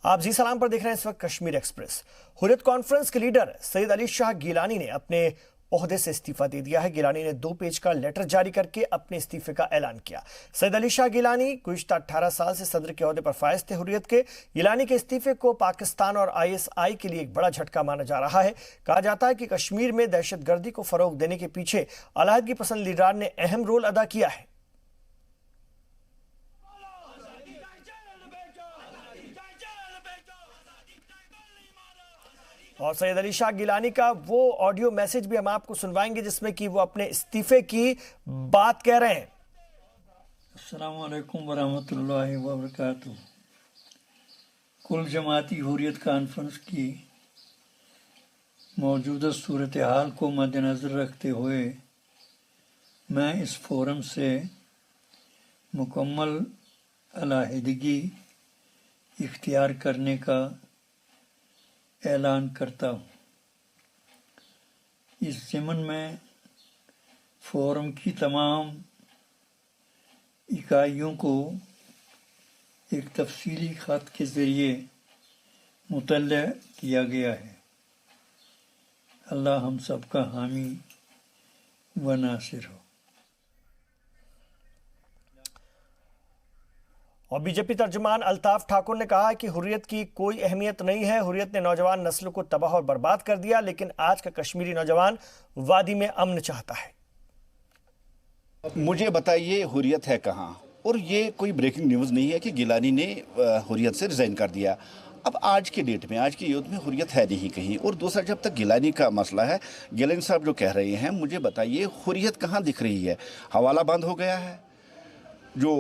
आप जी सलाम पर देख रहे हैं इस वक्त कश्मीर एक्सप्रेस। हुर्रियत कॉन्फ्रेंस के लीडर सैयद अली शाह गिलानी ने अपने ओहदे से इस्तीफा दे दिया है। गिलानी ने 2 पेज का लेटर जारी करके अपने इस्तीफे का ऐलान किया। सैयद अली शाह गिलानी गुज़िश्ता 18 साल से सदर के ओहदे पर फायज थे। हुर्रियत के गिलानी के इस्तीफे को पाकिस्तान और ISI के लिए एक बड़ा झटका माना जा रहा है। कहा जाता है कि कश्मीर में दहशतगर्दी को फरोग देने के पीछे अलहदगी पसंद लीडरान ने अहम रोल अदा किया है। और सैयद अली शाह गिलानी का वो ऑडियो मैसेज भी हम आपको सुनवाएंगे जिसमें कि वो अपने इस्तीफे की बात कह रहे हैं। अस्सलाम वालेकुम वरहमतुल्लाहि वबरकातुहू। कुल जमाती हुर्रियत कॉन्फ्रेंस की मौजूदा सूरत हाल को मद्देनज़र रखते हुए मैं इस फोरम से मुकम्मल अलहदगी इख्तियार करने का ऐलान करता हूँ। इस ज़िमन में फोरम की तमाम इकाइयों को एक तफसीली ख़त के ज़रिए मुतल्ला किया गया है। अल्लाह हम सब का हामी व नासिर हो। और बीजेपी तर्जुमान अल्ताफ ठाकुर ने कहा कि हुर्रियत की कोई अहमियत नहीं है। हुर्रियत ने नौजवान नस्ल को तबाह और बर्बाद कर दिया, लेकिन आज का कश्मीरी नौजवान वादी में अमन चाहता है। मुझे बताइए हुर्रियत है कहाँ? और ये कोई ब्रेकिंग न्यूज़ नहीं है कि गिलानी ने हुर्रियत से रिज़ाइन कर दिया। अब आज के डेट में, आज की युद्ध में हुर्रियत है नहीं कहीं। और दूसरा, जब तक गिलानी का मसला है, गिलानी साहब जो कह रहे हैं, मुझे बताइए हुर्रियत कहाँ दिख रही है? हवाला बंद हो गया है। जो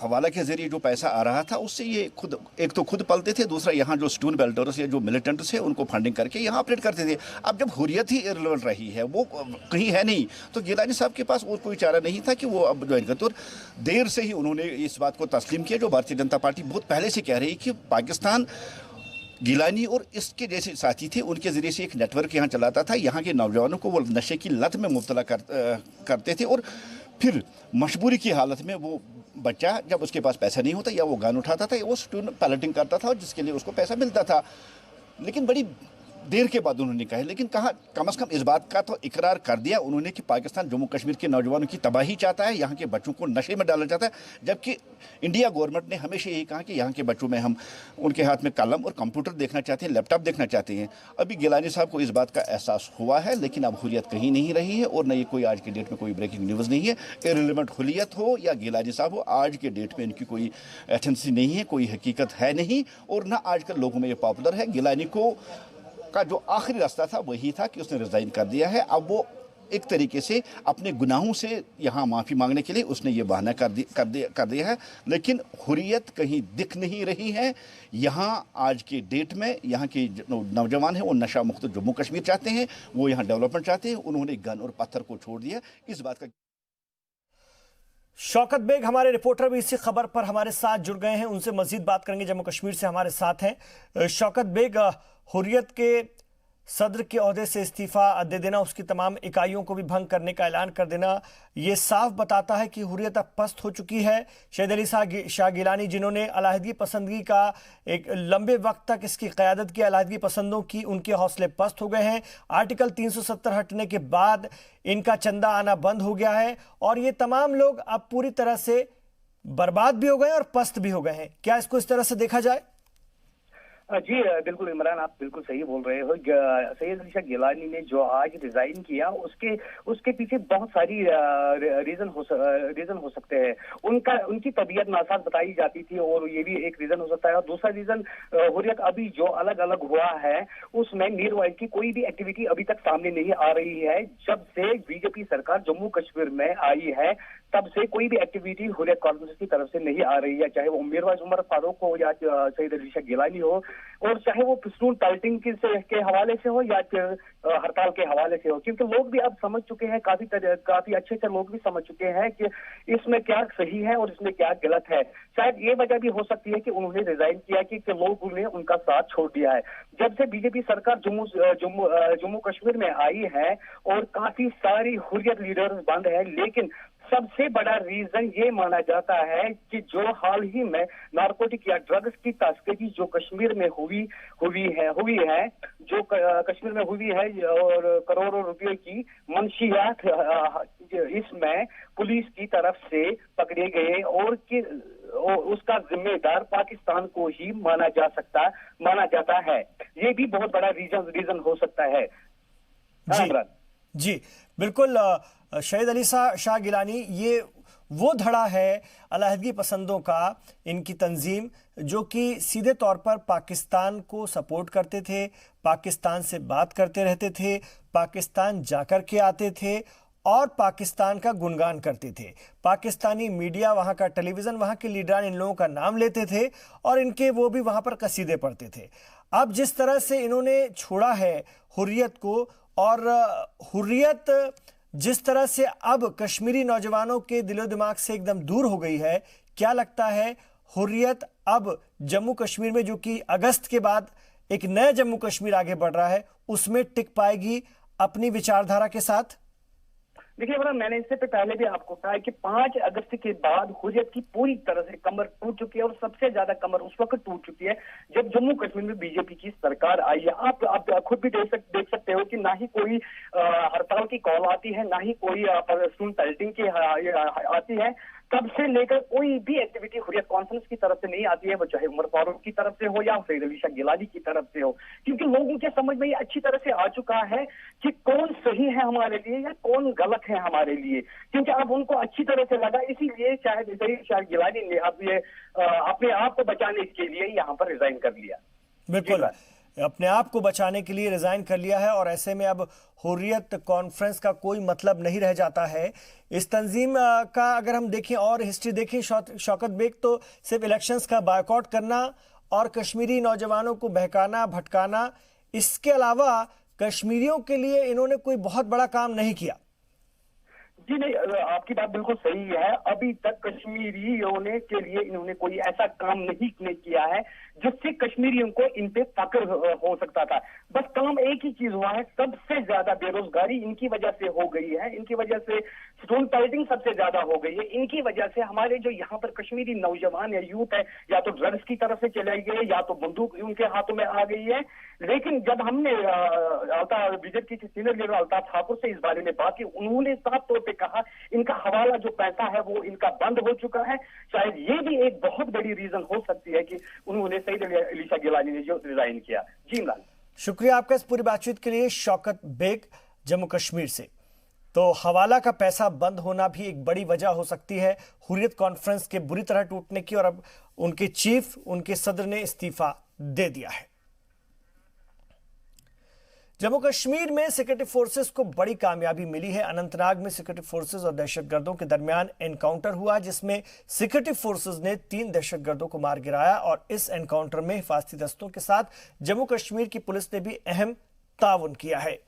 हवाला के ज़रिए जो पैसा आ रहा था उससे ये खुद, एक तो खुद पलते थे, दूसरा यहाँ जो स्टून बेल्टर्स या जो मिलिटेंट्स हैं उनको फंडिंग करके यहाँ ऑपरेट करते थे। अब जब हुर्रियत ही इररिलेवेंट रही है, वो कहीं है नहीं, तो गिलानी साहब के पास और कोई चारा नहीं था कि वो अब ज्वाइन करते। और देर से ही उन्होंने इस बात को तस्लीम किया जो भारतीय जनता पार्टी बहुत पहले से कह रही कि पाकिस्तान गिलानी और इसके जैसे साथी थे, उनके ज़रिए से एक नेटवर्क यहाँ चलाता था। यहाँ के नौजवानों को वो नशे की लत में मुब्तला करते थे और फिर मजबूरी की हालत में वो बच्चा, जब उसके पास पैसा नहीं होता या वो गन उठाता था या वो स्टून पैलेटिंग करता था, और जिसके लिए उसको पैसा मिलता था। लेकिन बड़ी देर के बाद उन्होंने कहा, लेकिन कहा कम से कम इस बात का तो इकरार कर दिया उन्होंने कि पाकिस्तान जम्मू कश्मीर के नौजवानों की तबाही चाहता है, यहाँ के बच्चों को नशे में डालना चाहता है। जबकि इंडिया गवर्नमेंट ने हमेशा यही कहा कि यहाँ के बच्चों में हम उनके हाथ में कलम और कंप्यूटर देखना चाहते हैं, लैपटॉप देखना चाहते हैं। अभी गिलानी साहब को इस बात का एहसास हुआ है, लेकिन अब हुर्रियत कहीं नहीं रही है। और न ये कोई आज के डेट में कोई ब्रेकिंग न्यूज़ नहीं है। इररिलेवेंट हुर्रियत हो या गिलानी साहब हो, आज के डेट में इनकी कोई एथेंसी नहीं है, कोई हकीकत है नहीं। और न आजकल लोगों में ये पॉपुलर है। गिलानी को का जो आखिरी रास्ता था वही था कि उसने रिज़ाइन कर दिया है। अब वो एक तरीके से अपने गुनाहों से यहाँ माफ़ी मांगने के लिए उसने ये बहाना कर दिया है। लेकिन हुर्रियत कहीं दिख नहीं रही है। यहाँ आज के डेट में यहाँ के नौजवान हैं वो नशा मुक्त जम्मू कश्मीर चाहते हैं, वो यहाँ डेवलपमेंट चाहते हैं। उन्होंने गन और पत्थर को छोड़ दिया। इस बात का शौकत बेग हमारे रिपोर्टर भी इसी खबर पर हमारे साथ जुड़ गए हैं, उनसे मजीद बात करेंगे। जम्मू कश्मीर से हमारे साथ हैं शौकत बेग। हुर्रियत के सदर के ओहदे से इस्तीफा दे देना, उसकी तमाम इकाइयों को भी भंग करने का ऐलान कर देना, ये साफ बताता है कि हुर्रियत अब पस्त हो चुकी है। सैयद अली शाह गिलानी, जिन्होंने अलहदगी पसंदगी का एक लंबे वक्त तक इसकी क़यादत की, अलहदगी पसंदों की, उनके हौसले पस्त हो गए हैं। आर्टिकल 370 हटने के बाद इनका चंदा आना बंद हो गया है और ये तमाम लोग अब पूरी तरह से बर्बाद भी हो गए और पस्त भी हो गए हैं। क्या इसको इस तरह से देखा जाए? जी बिल्कुल इमरान, आप बिल्कुल सही बोल रहे हो। सैयद अली शाह गिलानी ने जो आज रिजाइन किया, उसके पीछे बहुत सारी रीजन हो सकते हैं। उनकी तबीयत नासाज बताई जाती थी और ये भी एक रीजन हो सकता है। और दूसरा रीजन, हुर्रियत अभी जो अलग अलग हुआ है उसमें मीरवाइज की कोई भी एक्टिविटी अभी तक सामने नहीं आ रही है। जब से बीजेपी सरकार जम्मू कश्मीर में आई है तब से कोई भी एक्टिविटी हुर्रियत कॉन्फ्रेंस की तरफ से नहीं आ रही है, चाहे वो मीरवाइज उमर फारूक हो या सैयद अली शाह गिलानी हो, और चाहे वो पिस्तूल टाइटिंग के हवाले से हो या हड़ताल के हवाले से हो। क्योंकि लोग भी अब समझ चुके हैं, काफी अच्छे से लोग भी समझ चुके हैं कि इसमें क्या सही है और इसमें क्या गलत है। शायद ये वजह भी हो सकती है कि उन्होंने रिजाइन किया कि लोगों ने उनका साथ छोड़ दिया है। जब से बीजेपी सरकार जम्मू कश्मीर में आई है और काफी सारी हुर्रियत लीडर्स बंद है, लेकिन सबसे बड़ा रीजन ये माना जाता है कि जो हाल ही में नारकोटिक या ड्रग्स की तस्करी जो कश्मीर में हुई है जो कश्मीर में हुई है और करोड़ों रुपए की मंशियात इसमें पुलिस की तरफ से पकड़े गए और उसका जिम्मेदार पाकिस्तान को ही माना जाता है। ये भी बहुत बड़ा रीजन हो सकता है। जी बिल्कुल। शहीद अली शाह गिलानी, ये वो धड़ा है अलहदगी पसंदों का, इनकी तंजीम जो कि सीधे तौर पर पाकिस्तान को सपोर्ट करते थे, पाकिस्तान से बात करते रहते थे, पाकिस्तान जाकर के आते थे और पाकिस्तान का गुणगान करते थे। पाकिस्तानी मीडिया, वहाँ का टेलीविज़न, वहाँ के लीडरान इन लोगों का नाम लेते थे और इनके वो भी वहाँ पर कसीदे पढ़ते थे। अब जिस तरह से इन्होंने छोड़ा है हुर्रियत को, और हुर्रियत जिस तरह से अब कश्मीरी नौजवानों के दिलो दिमाग से एकदम दूर हो गई है, क्या लगता है हुर्रियत अब जम्मू कश्मीर में, जो कि अगस्त के बाद एक नया जम्मू कश्मीर आगे बढ़ रहा है, उसमें टिक पाएगी अपनी विचारधारा के साथ? देखिए इमरान, मैंने इससे पहले भी आपको कहा है कि 5 अगस्त के बाद हुर्रियत की पूरी तरह से कमर टूट चुकी है और सबसे ज्यादा कमर उस वक्त टूट चुकी है जब जम्मू कश्मीर में बीजेपी की सरकार आई है। आप खुद भी देख सकते हो कि ना ही कोई हड़ताल की कॉल आती है, ना ही कोई स्टूडेंट पेल्टिंग की आती है। तब से लेकर कोई भी एक्टिविटी हुर्रियत कॉन्फ्रेंस की तरफ से नहीं आती है, वो चाहे उमर फारूक की तरफ से हो या सैयद अली शाह गिलानी की तरफ से हो, क्योंकि लोगों के समझ में ये अच्छी तरह से आ चुका है कि कौन सही है हमारे लिए या कौन गलत है हमारे लिए, क्योंकि अब उनको अच्छी तरह से लगा। इसीलिए शायद सैयद अली शाह गिलानी ने अब ये अपने आप को बचाने के लिए यहाँ पर रिजाइन कर लिया। बिल्कुल, अपने आप को बचाने के लिए रिजाइन कर लिया है और ऐसे में अब हुर्रियत कॉन्फ्रेंस का कोई मतलब नहीं रह जाता है। इस तंजीम का अगर हम देखें और हिस्ट्री देखें शौकत बेग, तो सिर्फ इलेक्शंस का बायकॉट करना और कश्मीरी नौजवानों को बहकाना भटकाना, इसके अलावा कश्मीरियों के लिए इन्होंने कोई बहुत बड़ा काम नहीं किया। जी नहीं, आपकी बात बिल्कुल सही है। अभी तक कश्मीरियों के लिए इन्होंने कोई ऐसा काम नहीं किया है जिससे कश्मीरियों को इन पे फक्र हो सकता था। बस काम एक ही चीज हुआ है, सबसे ज्यादा बेरोजगारी इनकी वजह से हो गई है, इनकी वजह से स्टोन पेल्टिंग सबसे ज्यादा हो गई है, इनकी वजह से हमारे जो यहाँ पर कश्मीरी नौजवान या यूथ है या तो ड्रग्स की तरफ से चले गए या तो बंदूक उनके हाथों में आ गई है। लेकिन जब हमने बीजेपी के सीनियर लीडर अल्ताफ ठाकुर से इस बारे में बात की, उन्होंने साफ तौर पर कहा इनका हवाला जो पैसा है वो इनका बंद हो चुका है। शायद ये भी एक बहुत बड़ी रीजन हो सकती है कि उन्होंने सैयद अली शाह गिलानी ने जो रिजाइन किया। जी इमरान, शुक्रिया आपका इस पूरी बातचीत के लिए। शौकत बेग जम्मू कश्मीर से। तो हवाला का पैसा बंद होना भी एक बड़ी वजह हो सकती है हुर्रियत कॉन्फ्रेंस के बुरी तरह टूटने की, और अब उनके चीफ, उनके सदर ने इस्तीफा दे दिया है। जम्मू कश्मीर में सिक्योरिटी फोर्सेस को बड़ी कामयाबी मिली है। अनंतनाग में सिक्योरिटी फोर्सेस और दहशतगर्दों के दरमियान एनकाउंटर हुआ, जिसमें सिक्योरिटी फोर्सेस ने 3 दहशतगर्दों को मार गिराया और इस एनकाउंटर में हिफाजती दस्तों के साथ जम्मू कश्मीर की पुलिस ने भी अहम ताउन किया है।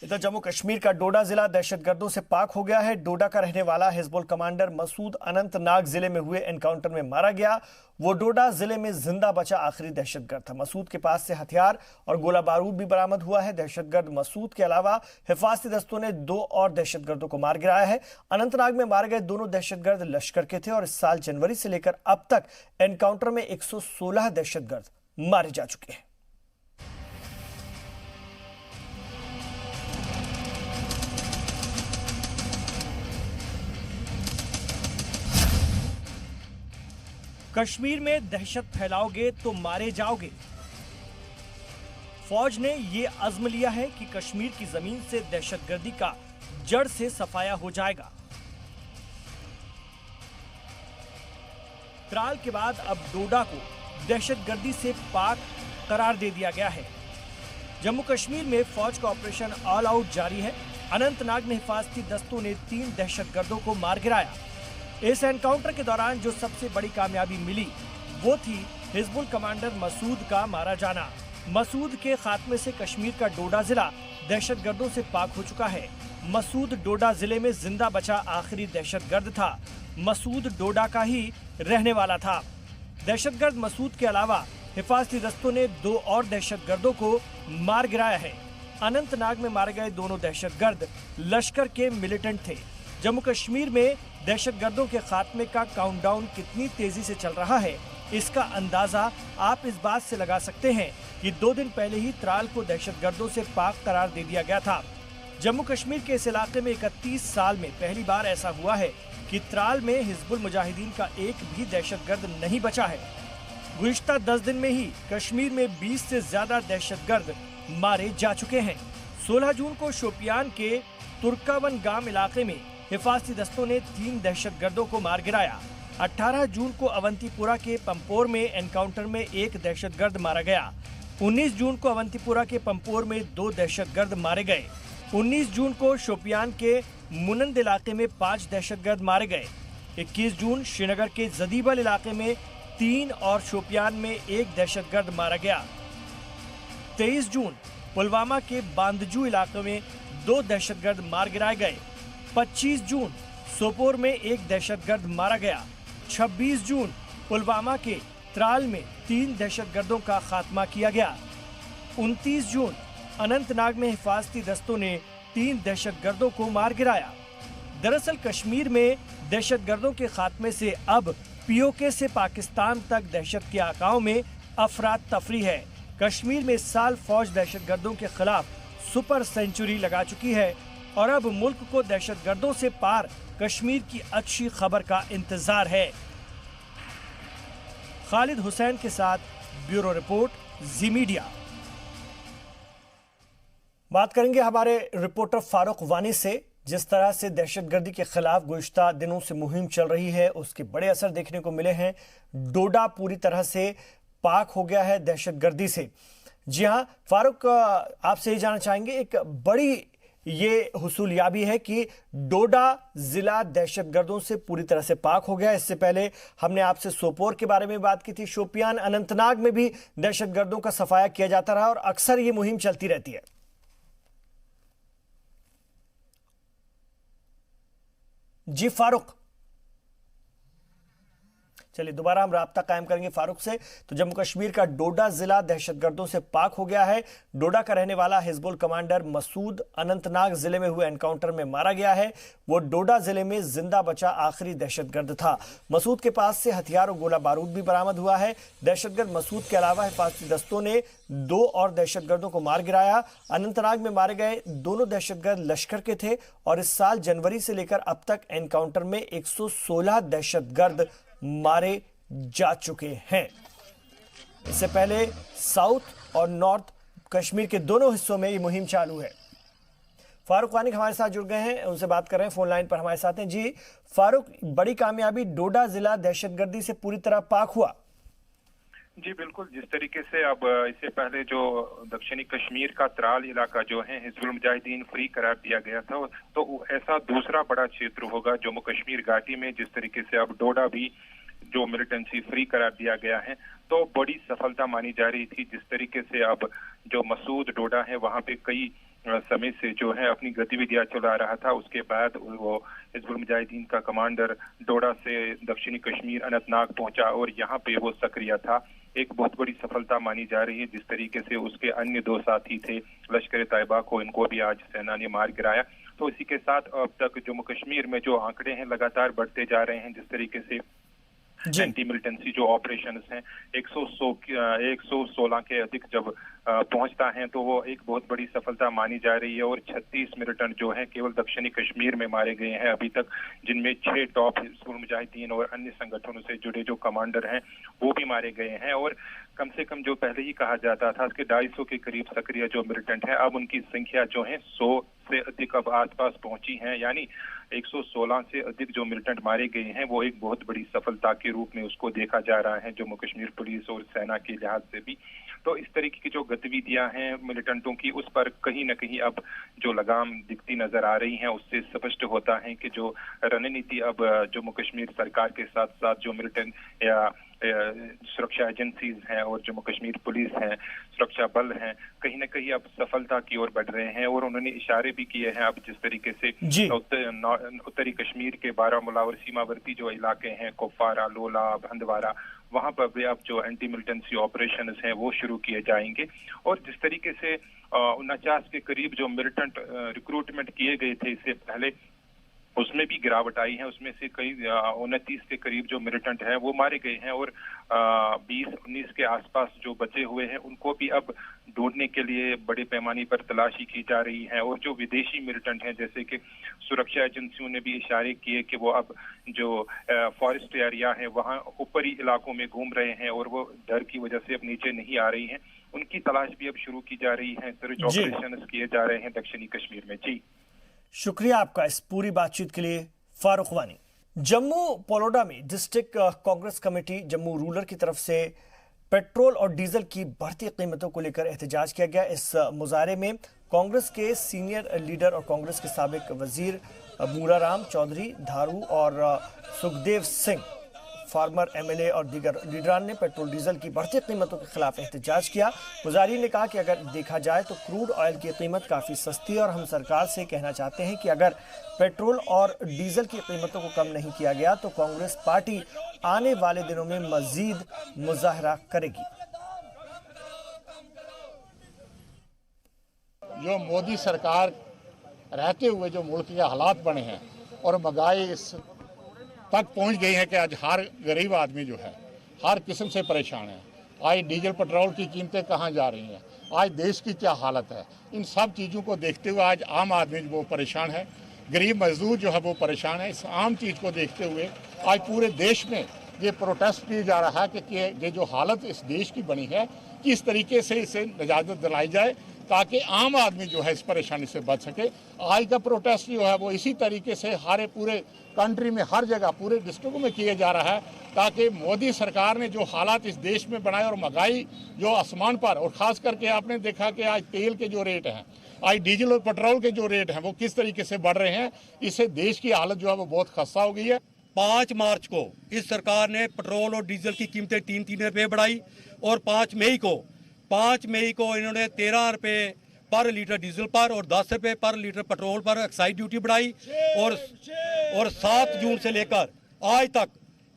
इधर जम्मू कश्मीर का डोडा जिला दहशतगर्दों से पाक हो गया है। डोडा का रहने वाला हिजबुल कमांडर मसूद अनंतनाग जिले में हुए एनकाउंटर में मारा गया। वो डोडा जिले में जिंदा बचा आखिरी दहशतगर्द था। मसूद के पास से हथियार और गोला बारूद भी बरामद हुआ है। दहशतगर्द मसूद के अलावा हिफाजती दस्तों ने 2 और दहशतगर्दों को मार गिराया है। अनंतनाग में मारे गए दोनों दहशतगर्द लश्कर के थे और इस साल जनवरी से लेकर अब तक एनकाउंटर में 116 दहशतगर्द मारे जा चुके हैं। कश्मीर में दहशत फैलाओगे तो मारे जाओगे। फौज ने यह अज़्म लिया है कि कश्मीर की जमीन से दहशतगर्दी का जड़ से सफाया हो जाएगा। त्राल के बाद अब डोडा को दहशतगर्दी से पाक करार दे दिया गया है। जम्मू कश्मीर में फौज का ऑपरेशन ऑल आउट जारी है। अनंतनाग में हिफाजती दस्तों ने 3 दहशतगर्दों को मार गिराया। इस एनकाउंटर के दौरान जो सबसे बड़ी कामयाबी मिली वो थी हिजबुल कमांडर मसूद का मारा जाना। मसूद के खात्मे से कश्मीर का डोडा जिला दहशतगर्दों से पाक हो चुका है। मसूद डोडा जिले में जिंदा बचा आखिरी दहशतगर्द था। मसूद डोडा का ही रहने वाला था। दहशतगर्द मसूद के अलावा हिफाजती दस्तों ने 2 और दहशतगर्दों को मार गिराया है। अनंतनाग में मारे गए दोनों दहशतगर्द लश्कर के मिलिटेंट थे। जम्मू कश्मीर में दहशतगर्दों के खात्मे का काउंटडाउन कितनी तेजी से चल रहा है, इसका अंदाजा आप इस बात से लगा सकते हैं कि 2 दिन पहले ही त्राल को दहशतगर्दों से पाक करार दे दिया गया था। जम्मू कश्मीर के इस इलाके में 31 साल में पहली बार ऐसा हुआ है कि त्राल में हिजबुल मुजाहिदीन का एक भी दहशतगर्द नहीं बचा है। गुज़िश्ता 10 दिन में ही कश्मीर में 20 से ज्यादा दहशतगर्द मारे जा चुके हैं। 16 जून को शोपियान के तुर्कावन गांव इलाके में हिफाजती दस्तों ने 3 दहशतगर्दों को मार गिराया। 18 जून को अवंतीपुरा के पंपोर में एनकाउंटर में 1 दहशतगर्द मारा गया। 19 जून को अवंतीपुरा के पंपोर में 2 दहशतगर्द मारे गए। 19 जून को शोपियान के मुनंद इलाके में 5 दहशतगर्द मारे गए। 21 जून श्रीनगर के जदीबल इलाके में 3 और शोपियान में 1 दहशतगर्द मारा गया। 23 जून पुलवामा के बांदजू इलाके में 2 दहशतगर्द मार गिराए गए। 25 जून सोपोर में 1 दहशतगर्द मारा गया। 26 जून पुलवामा के त्राल में 3 दहशतगर्दों का खात्मा किया गया। 29 जून अनंतनाग में हिफाजती दस्तों ने 3 दहशतगर्दों को मार गिराया। दरअसल कश्मीर में दहशतगर्दों के खात्मे से अब पीओके से पाकिस्तान तक दहशत के आकाओं में अफरात तफरी है। कश्मीर में इस साल फौज दहशतगर्दों के खिलाफ सुपर सेंचुरी लगा चुकी है और अब मुल्क को दहशतगर्दों से पार कश्मीर की अच्छी खबर का इंतजार है। खालिद हुसैन के साथ ब्यूरो रिपोर्ट, जी मीडिया। बात करेंगे हमारे रिपोर्टर फारूक वानी से। जिस तरह से दहशतगर्दी के खिलाफ गुज़िश्ता दिनों से मुहिम चल रही है, उसके बड़े असर देखने को मिले हैं। डोडा पूरी तरह से पाक हो गया है दहशतगर्दी से। जी हाँ फारूक, आपसे ये जानना चाहेंगे, एक बड़ी ये हुसूलियाबी है कि डोडा जिला दहशतगर्दों से पूरी तरह से पाक हो गया। इससे पहले हमने आपसे सोपोर के बारे में बात की थी। शोपियान, अनंतनाग में भी दहशतगर्दों का सफाया किया जाता रहा और अक्सर ये मुहिम चलती रहती है। जी फारूक, चलिए दोबारा हम राब्ता कायम करेंगे फारूक से। तो जम्मू कश्मीर का डोडा जिला दहशतगर्दों से पाक हो गया है। डोडा का रहने वाला हिजबुल कमांडर मसूद अनंतनाग जिले में हुए एनकाउंटर में मारा गया है। वो डोडा जिले में जिंदा बचा आखिरी दहशतगर्द था। मसूद के पास से हथियार और गोला बारूद भी बरामद हुआ है। दहशतगर्द मसूद के अलावा हिफाजती दस्तों ने 2 और दहशतगर्दों को मार गिराया। अनंतनाग में मारे गए दोनों दहशतगर्द लश्कर के थे और इस साल जनवरी से लेकर अब तक एनकाउंटर में 116 दहशतगर्द मारे जा चुके हैं। इससे पहले साउथ और नॉर्थ कश्मीर के दोनों हिस्सों में ये मुहिम चालू है। फारूक वानी हमारे साथ जुड़ गए हैं, उनसे बात कर रहे हैं, फोन लाइन पर हमारे साथ हैं। जी फारूक, बड़ी कामयाबी, डोडा जिला दहशतगर्दी से पूरी तरह पाक हुआ। जी बिल्कुल, जिस तरीके से अब इससे पहले जो दक्षिणी कश्मीर का त्राल इलाका जो है हिजबुल मुजाहिदीन फ्री करार दिया गया था, तो ऐसा दूसरा बड़ा क्षेत्र होगा जम्मू कश्मीर घाटी में। जिस तरीके से अब डोडा भी जो मिलिटेंसी फ्री करार दिया गया है, तो बड़ी सफलता मानी जा रही थी। जिस तरीके से अब जो मसूद डोडा है वहां पे कई समय से जो है अपनी गतिविधियां चला रहा था, उसके बाद वो हिजबुल मुजाहिदीन का कमांडर डोडा से दक्षिणी कश्मीर अनंतनाग पहुंचा और यहाँ पे वो सक्रिय था। एक बहुत बड़ी सफलता मानी जा रही है। जिस तरीके से उसके अन्य 2 साथी थे लश्कर तैयबा को, इनको भी आज सेना ने मार गिराया। तो इसी के साथ अब तक जम्मू कश्मीर में जो आंकड़े हैं लगातार बढ़ते जा रहे हैं। जिस तरीके से एंटी मिलिटेंसी जो ऑपरेशंस हैं 116 के अधिक जब पहुंचता है तो वो एक बहुत बड़ी सफलता मानी जा रही है। और 36 मिलिटेंट जो है केवल दक्षिणी कश्मीर में मारे गए हैं अभी तक, जिनमें 6 टॉप हिजबुल मुजाहिदीन और अन्य संगठनों से जुड़े जो कमांडर हैं वो भी मारे गए हैं। और कम से कम जो पहले ही कहा जाता था कि 250 के करीब सक्रिय जो मिलिटेंट है, अब उनकी संख्या जो है 100 से अधिक अब आसपास पहुंची है। यानी 116 से अधिक जो मिलिटेंट मारे गए हैं वो एक बहुत बड़ी सफलता के रूप में उसको देखा जा रहा है जम्मू कश्मीर पुलिस और सेना के लिहाज से भी। तो इस तरीके की जो गतिविधियां हैं मिलिटेंटों की, उस पर कहीं न कहीं अब जो लगाम दिखती नजर आ रही है, उससे स्पष्ट होता है कि जो रणनीति अब जम्मू कश्मीर सरकार के साथ साथ जो मिलिटेंट या सुरक्षा एजेंसीज हैं और जम्मू कश्मीर पुलिस है, सुरक्षा बल हैं, कहीं न कहीं अब सफलता की ओर बढ़ रहे हैं। और उन्होंने इशारे भी किए हैं अब जिस तरीके से उत्तरी कश्मीर के बारामूला और सीमावर्ती जो इलाके हैं कुपवारा, लोला, हंदवारा, वहां पर भी अब जो एंटी मिलिटेंसी ऑपरेशन हैं वो शुरू किए जाएंगे। और जिस तरीके से 49 के करीब जो मिलिटेंट रिक्रूटमेंट किए गए थे इससे पहले, उसमें भी गिरावट आई है। उसमें से कई 29 के करीब जो मिलिटेंट हैं वो मारे गए हैं और 20-19 के आसपास जो बचे हुए हैं उनको भी अब ढूंढने के लिए बड़े पैमाने पर तलाशी की जा रही है। और जो विदेशी मिलिटेंट हैं, जैसे कि सुरक्षा एजेंसियों ने भी इशारे किए कि वो अब जो फॉरेस्ट एरिया है वहाँ ऊपरी इलाकों में घूम रहे हैं और वो डर की वजह से अब नीचे नहीं आ रही हैं, उनकी तलाश भी अब शुरू की जा रही है। सर्च ऑपरेशन किए जा रहे हैं दक्षिणी कश्मीर में। जी शुक्रिया आपका इस पूरी बातचीत के लिए फारूक वानी। जम्मू पोलोडा में district Congress committee Jammu rural की तरफ से पेट्रोल और डीजल की बढ़ती कीमतों को लेकर एहतजाज किया गया। इस मुजाहरे में कांग्रेस के सीनियर लीडर और कांग्रेस के साबिक वजीर मूराराम चौधरी धारू और सुखदेव सिंह, फार्मर एमएलए और दीगर लीडरान ने पेट्रोल डीजल की बढ़ती कीमतों के खिलाफ एहतजाज किया। मुजाहिरीन ने कहा कि अगर देखा जाए तो क्रूड ऑयल की कीमत काफ़ी सस्ती है और हम सरकार से कहना चाहते हैं कि अगर पेट्रोल और डीजल की कीमतों को कम नहीं किया गया तो कांग्रेस पार्टी आने वाले दिनों में मजीद मुजाहरा करेगी। जो मोदी सरकार रहते हुए जो मुल्क के हालात बने हैं और महंगाई इस तक पहुंच गई है कि आज हर गरीब आदमी जो है हर किस्म से परेशान है। आज डीजल पेट्रोल की कीमतें कहाँ जा रही हैं, आज देश की क्या हालत है, इन सब चीज़ों को देखते हुए आज आम आदमी वो परेशान है, गरीब मजदूर जो है वो परेशान है। इस आम चीज़ को देखते हुए आज पूरे देश में ये प्रोटेस्ट किया जा रहा है कि ये जो हालत इस देश की बनी है किस तरीके से इसे निजात दिलाई जाए ताकि आम आदमी जो है इस परेशानी से बच सके। आज का प्रोटेस्ट जो है वो इसी तरीके से हर पूरे कंट्री में हर जगह पूरे डिस्ट्रिक्टों में किया जा रहा है ताकि मोदी सरकार ने जो हालात इस देश में बनाए और महंगाई जो आसमान पर, और ख़ास करके आपने देखा कि आज तेल के जो रेट हैं, आज डीजल और पेट्रोल के जो रेट हैं वो किस तरीके से बढ़ रहे हैं, इससे देश की हालत जो है वो बहुत खस्ता हो गई है। 5 मार्च को इस सरकार ने पेट्रोल और डीजल की कीमतें 3-3 रुपये बढ़ाई और 5 मई को इन्होंने 13 रुपये पर लीटर डीजल पर और 10 रुपये पर लीटर पेट्रोल पर एक्साइज ड्यूटी बढ़ाई और 7 जून से लेकर आज तक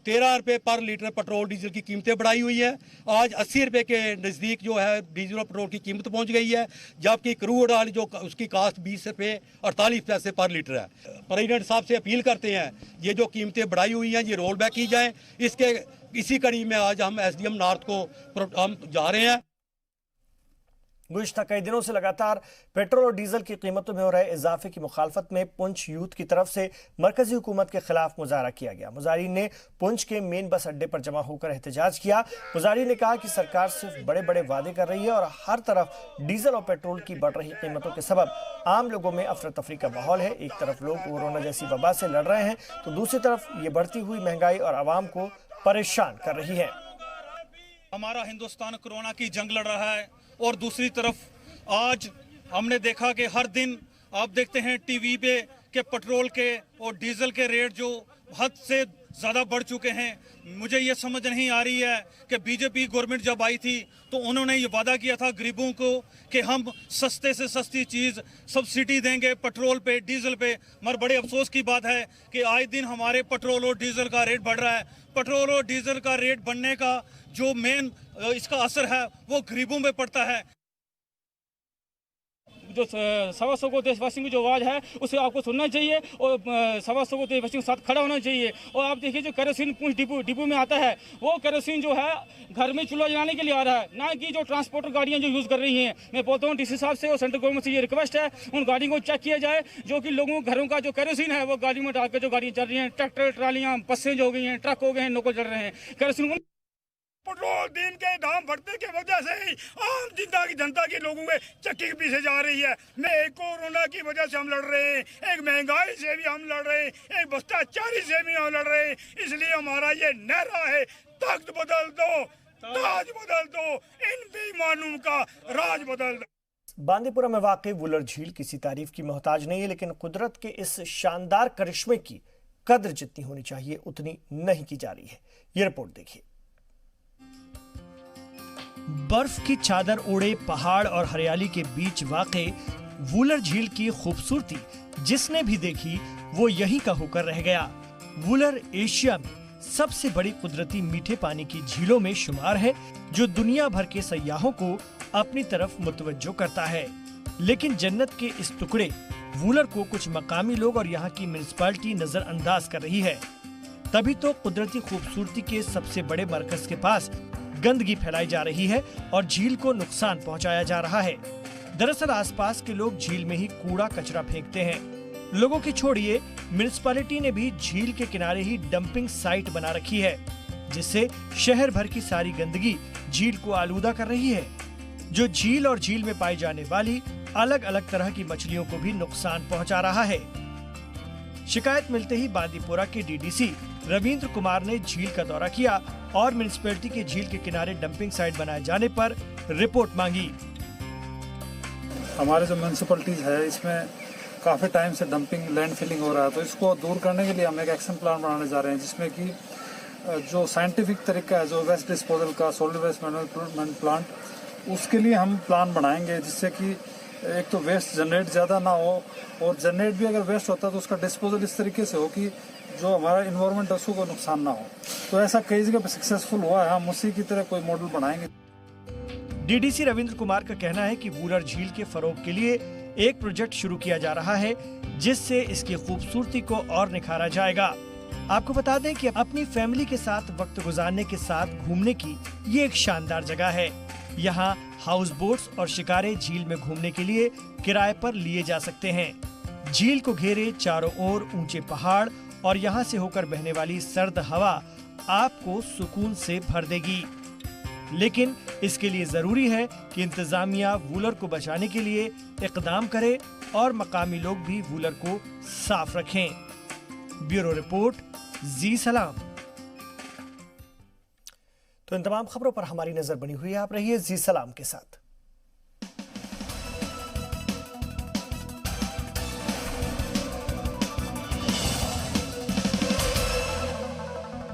13 रुपये पर लीटर पेट्रोल डीजल की कीमतें बढ़ाई हुई है। आज 80 रुपये के नज़दीक जो है डीजल और पेट्रोल की कीमत पहुंच गई है, जबकि क्रूड ऑयल जो उसकी कास्ट 20 रुपये 48 पैसे पर लीटर है। प्रेसिडेंट साहब से अपील करते हैं ये जो कीमतें बढ़ाई हुई हैं ये रोल बैक की जाए। इसी कड़ी में आज हम एसडीएम नॉर्थ को हम जा रहे हैं। गुज़िश्ता कई दिनों से लगातार पेट्रोल और डीजल की कीमतों में हो रहे इजाफे की मुखालफत में पुंछ यूथ की तरफ से मरकजी हुकूमत के खिलाफ मुजाहरा किया गया। मुजाहिरीन ने पुंछ के मेन बस अड्डे पर जमा होकर एहतजाज किया। मुजाहिरीन ने कहा कि सरकार सिर्फ बड़े बड़े वादे कर रही है और हर तरफ डीजल और पेट्रोल की बढ़ रही कीमतों के सबब आम लोगों में अफरा तफरी का माहौल है। एक तरफ लोग कोरोना जैसी वबा से लड़ रहे हैं तो दूसरी तरफ ये बढ़ती हुई महंगाई और आवाम को परेशान कर रही है। हमारा हिंदुस्तान कोरोना की जंग लड़ रहा है और दूसरी तरफ आज हमने देखा कि हर दिन आप देखते हैं टीवी पे कि पेट्रोल के और डीजल के रेट जो हद से ज़्यादा बढ़ चुके हैं। मुझे ये समझ नहीं आ रही है कि बीजेपी गवर्नमेंट जब आई थी तो उन्होंने ये वादा किया था गरीबों को कि हम सस्ते से सस्ती चीज़ सब्सिडी देंगे पेट्रोल पे डीजल पे, मगर बड़े अफसोस की बात है कि आए दिन हमारे पेट्रोल और डीजल का रेट बढ़ रहा है। पेट्रोल और डीजल का रेट बढ़ने का जो मेन इसका असर है वो गरीबों पे पड़ता है। जो 125 को देशवासियों की जो आवाज़ है उसे आपको सुनना चाहिए और 125 को देशवासियों के साथ खड़ा होना चाहिए। और आप देखिए जो केरोसिन पुंछ डिपो में आता है वो केरोसिन जो है घर में चूल्हा जलाने के लिए आ रहा है, ना कि जो ट्रांसपोर्टर गाड़ियां जो यूज़ कर रही हैं। मैं बोलता हूँ डीसी साहब से और सेंट्रल गवर्नमेंट से ये रिक्वेस्ट है उन गाड़ियों को चेक किया जाए जो कि लोगों घरों का जो केरोसिन है वो गाड़ी में डाल कर जो गाड़ियाँ चल रही हैं, ट्रैक्टर ट्रालियाँ बसें जो हो गई हैं, ट्रक हो गए हैं, नौकर चल रहे हैं। केरोसिन पेट्रोल दिन के दाम बढ़ने की वजह से ही आम जनता के लोगों में चक्की के पीछे जा रही है। मैं एक कोरोना की वजह से हम लड़ रहे हैं, एक महंगाई से भी हम लड़ रहे हैं, एक भ्रष्टाचारी से भी हम लड़ रहे हैं। इसलिए हमारा ये नारा है तख्त बदल दो, ताज बदल दो, इन बेईमानों का राज बदल दो। बांदीपुरा में वाक़ई वुलर झील किसी तारीफ की मोहताज नहीं है, लेकिन कुदरत के इस शानदार करिश्मे की कद्र जितनी होनी चाहिए उतनी नहीं की जा रही है। ये रिपोर्ट देखिए। बर्फ की चादर ओढ़े पहाड़ और हरियाली के बीच वाक़े वुलर झील की खूबसूरती जिसने भी देखी वो यहीं का होकर रह गया। वुलर एशिया में सबसे बड़ी कुदरती मीठे पानी की झीलों में शुमार है, जो दुनिया भर के सयाहों को अपनी तरफ मुतवज्जो करता है। लेकिन जन्नत के इस टुकड़े वूलर को कुछ मकामी लोग और यहाँ की म्युनिसिपैलिटी नजरअंदाज कर रही है। तभी तो कुदरती खूबसूरती के सबसे बड़े मरकज के पास गंदगी फैलाई जा रही है और झील को नुकसान पहुंचाया जा रहा है। दरअसल आसपास के लोग झील में ही कूड़ा कचरा फेंकते हैं। लोगों की छोड़िए, म्युनिसिपैलिटी ने भी झील के किनारे ही डंपिंग साइट बना रखी है, जिससे शहर भर की सारी गंदगी झील को आलूदा कर रही है, जो झील और झील में पाई जाने वाली अलग अलग तरह की मछलियों को भी नुकसान पहुंचा रहा है। शिकायत मिलते ही बांदीपोरा के डीडीसी रविंद्र कुमार ने झील का दौरा किया और म्युनिसिपैलिटी के झील के किनारे डंपिंग साइट बनाए जाने पर रिपोर्ट मांगी। हमारे जो म्युनिसिपैलिटीज है, इसमें काफ़ी टाइम से डंपिंग लैंड फिलिंग हो रहा है, तो इसको दूर करने के लिए हम एक एक्शन प्लान बनाने जा रहे हैं, जिसमें कि जो साइंटिफिक तरीका है, जो वेस्ट डिस्पोजल का सॉलिड वेस्ट मैनेजमेंट प्लांट, उसके लिए हम प्लान बनाएंगे, जिससे कि एक तो वेस्ट जनरेट ज़्यादा ना हो, और जनरेट भी अगर वेस्ट होता है तो उसका डिस्पोजल इस तरीके से हो कि जो हमारा इन्वायरमेंट है उसको नुकसान ना हो। तो ऐसा कई जगह सक्सेसफुल हुआ है, हम उसी की तरह कोई मॉडल बनाएंगे। डीडीसी रविंद्र कुमार का कहना है कि वूलर झील के फरोग के लिए एक प्रोजेक्ट शुरू किया जा रहा है, जिससे इसकी खूबसूरती को और निखारा जाएगा। आपको बता दें कि अपनी फैमिली के साथ वक्त गुजारने के साथ घूमने की ये एक शानदार जगह है। यहाँ हाउस बोट्स और शिकारे झील में घूमने के लिए किराए पर लिए जा सकते हैं। झील को घेरे चारों ओर ऊंचे पहाड़ और यहाँ से होकर बहने वाली सर्द हवा आपको सुकून से भर देगी। लेकिन इसके लिए जरूरी है कि इंतजामिया वूलर को बचाने के लिए इकदाम करे और मकामी लोग भी वूलर को साफ रखें। ब्यूरो रिपोर्ट, जी सलाम। तो इन तमाम खबरों पर हमारी नजर बनी हुई है। आप रहिए जी सलाम के साथ।